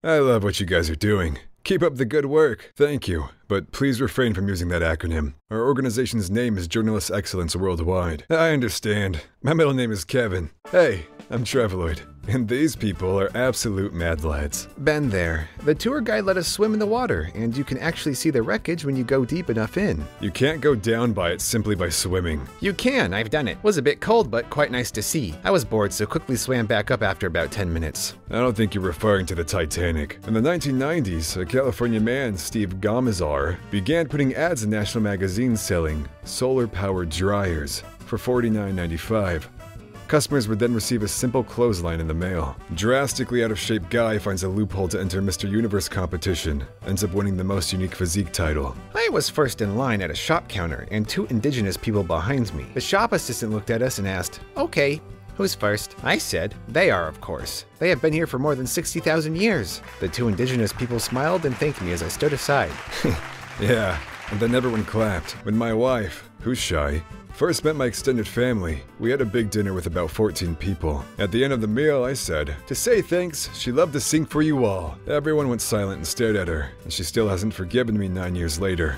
I love what you guys are doing. Keep up the good work. Thank you. But please refrain from using that acronym. Our organization's name is Journalist Excellence Worldwide. I understand. My middle name is Kevin. Hey, I'm Treveloid. And these people are absolute MADLADS. Been there. The tour guide let us swim in the water, and you can actually see the wreckage when you go deep enough in. You can't go down by it simply by swimming. You can, I've done it. Was a bit cold, but quite nice to see. I was bored, so quickly swam back up after about 10 minutes. I don't think you're referring to the Titanic. In the 1990s, a California man, Steve Gamazar, began putting ads in national magazines selling solar-powered dryers for $49.95. Customers would then receive a simple clothesline in the mail. Drastically out-of-shape guy finds a loophole to enter Mr. Universe competition, ends up winning the most unique physique title. I was first in line at a shop counter, and 2 indigenous people behind me. The shop assistant looked at us and asked, "Okay, who's first?" I said, "They are, of course. They have been here for more than 60,000 years. The 2 indigenous people smiled and thanked me as I stood aside. Yeah, and then everyone clapped. When my wife, who's shy, first met my extended family, we had a big dinner with about 14 people. At the end of the meal, I said, "To say thanks, she loved to sing for you all." Everyone went silent and stared at her, and she still hasn't forgiven me 9 years later.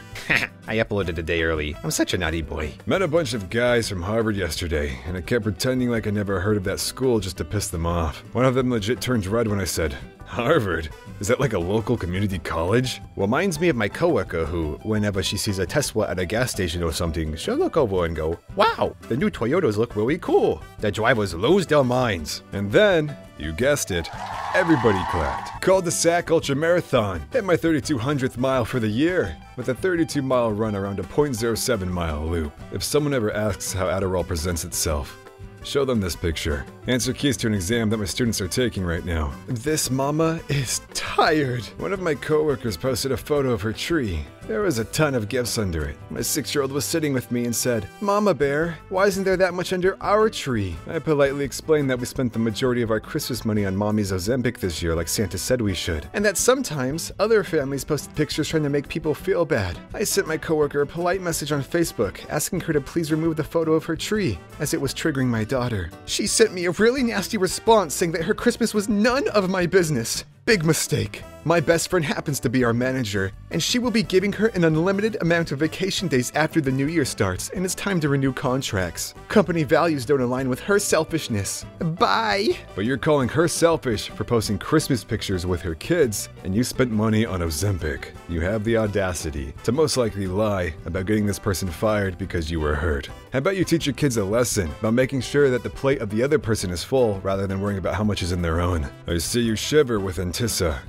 I uploaded a day early. I'm such a naughty boy. Met a bunch of guys from Harvard yesterday, and I kept pretending like I never heard of that school just to piss them off. One of them legit turned red when I said, "Harvard? Is that like a local community college?" Reminds me of my coworker who, whenever she sees a Tesla at a gas station or something, she'll look over and go, "Wow, the new Toyotas look really cool." The drivers lose their minds. And then, you guessed it, everybody clapped. Called the SAC Ultra Marathon. Hit my 3200th mile for the year, with a 32-mile run around a 0.07-mile loop. If someone ever asks how Adderall presents itself, show them this picture. Answer keys to an exam that my students are taking right now. This mama is tired. One of my coworkers posted a photo of her tree. There was a ton of gifts under it. My 6-year-old was sitting with me and said, "Mama Bear, why isn't there that much under our tree?" I politely explained that we spent the majority of our Christmas money on Mommy's Ozempic this year like Santa said we should, and that sometimes other families posted pictures trying to make people feel bad. I sent my coworker a polite message on Facebook asking her to please remove the photo of her tree, as it was triggering my daughter. She sent me a really nasty response saying that her Christmas was none of my business. Big mistake. My best friend happens to be our manager, and she will be giving her an unlimited amount of vacation days after the new year starts, and it's time to renew contracts. Company values don't align with her selfishness. Bye! But you're calling her selfish for posting Christmas pictures with her kids, and you spent money on Ozempic. You have the audacity to most likely lie about getting this person fired because you were hurt. How about you teach your kids a lesson about making sure that the plate of the other person is full rather than worrying about how much is in their own? I see you shiver with Antissa.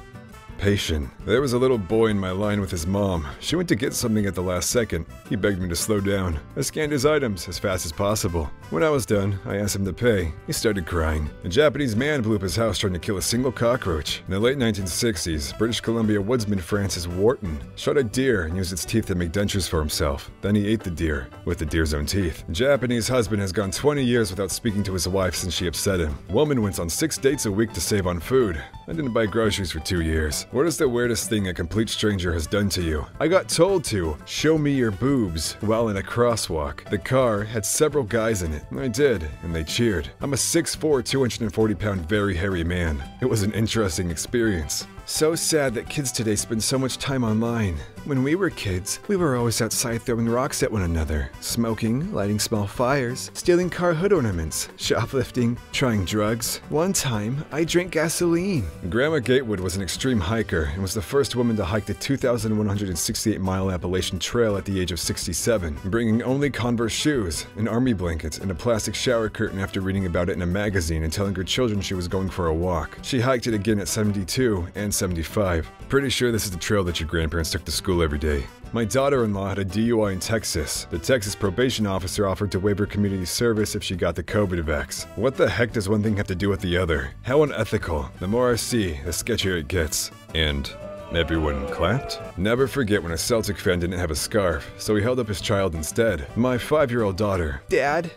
Patient. There was a little boy in my line with his mom. She went to get something at the last second. He begged me to slow down. I scanned his items as fast as possible. When I was done, I asked him to pay. He started crying. A Japanese man blew up his house trying to kill a single cockroach. In the late 1960s, British Columbia woodsman Francis Wharton shot a deer and used its teeth to make dentures for himself. Then he ate the deer with the deer's own teeth. A Japanese husband has gone 20 years without speaking to his wife since she upset him. Woman went on 6 dates a week to save on food. I didn't buy groceries for 2 years. What is the weirdest thing a complete stranger has done to you? I got told to show me your boobs while in a crosswalk. The car had several guys in it. I did, and they cheered. I'm a 6'4", 240-pound, very hairy man. It was an interesting experience. So sad that kids today spend so much time online. When we were kids, we were always outside throwing rocks at one another, smoking, lighting small fires, stealing car hood ornaments, shoplifting, trying drugs. One time, I drank gasoline. Grandma Gatewood was an extreme hiker and was the first woman to hike the 2,168-mile Appalachian Trail at the age of 67, bringing only Converse shoes, an army blanket, and a plastic shower curtain after reading about it in a magazine and telling her children she was going for a walk. She hiked it again at 72 and 75. Pretty sure this is the trail that your grandparents took to school every day. My daughter-in-law had a DUI in Texas. The Texas probation officer offered to waive her community service if she got the COVID vax. What the heck does one thing have to do with the other? How unethical. The more I see, the sketchier it gets. And everyone clapped? Never forget when a Celtic fan didn't have a scarf, so he held up his child instead. My 5-year-old daughter. "Dad,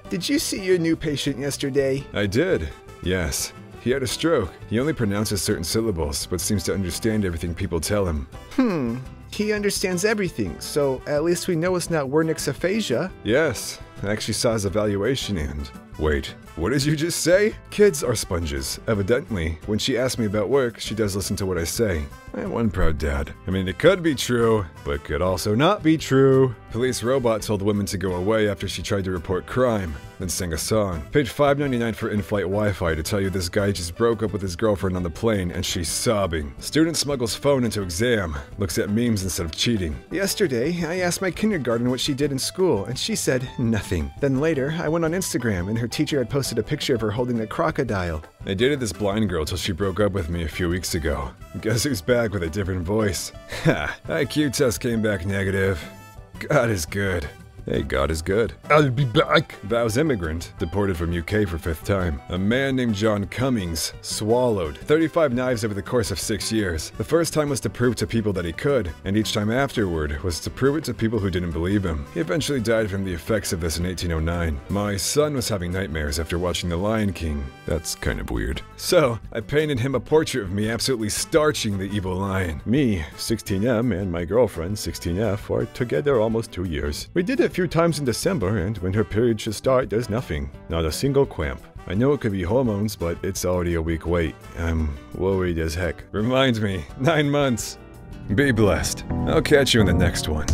did you see your new patient yesterday?" I did, yes. He had a stroke. He only pronounces certain syllables, but seems to understand everything people tell him. He understands everything, so at least we know it's not Wernicke's aphasia. Yes, I actually saw his evaluation and... Wait, what did you just say? Kids are sponges. Evidently, when she asks me about work, she does listen to what I say. I am one proud dad. I mean, it could be true, but could also not be true. Police robot told women to go away after she tried to report crime, then sang a song. Paid $5.99 for in-flight Wi-Fi to tell you this guy just broke up with his girlfriend on the plane and she's sobbing. Student smuggles phone into exam, looks at memes instead of cheating. Yesterday, I asked my kindergarten what she did in school and she said nothing. Then later, I went on Instagram and her teacher had posted a picture of her holding a crocodile. I dated this blind girl till she broke up with me a few weeks ago. Guess who's back with a different voice? Ha! IQ test came back negative. God is good. Hey, God is good. I'll be back. Vows immigrant, deported from UK for 5th time. A man named John Cummings swallowed 35 knives over the course of 6 years. The first time was to prove to people that he could, and each time afterward was to prove it to people who didn't believe him. He eventually died from the effects of this in 1809. My son was having nightmares after watching The Lion King. That's kind of weird. So, I painted him a portrait of me absolutely starching the evil lion. Me, 16M, and my girlfriend, 16F, are together almost 2 years. We did it a few times in December, and when her period should start, there's nothing. Not a single cramp. I know it could be hormones, but it's already a week wait. I'm worried as heck. Reminds me, 9 months. Be blessed. I'll catch you in the next one.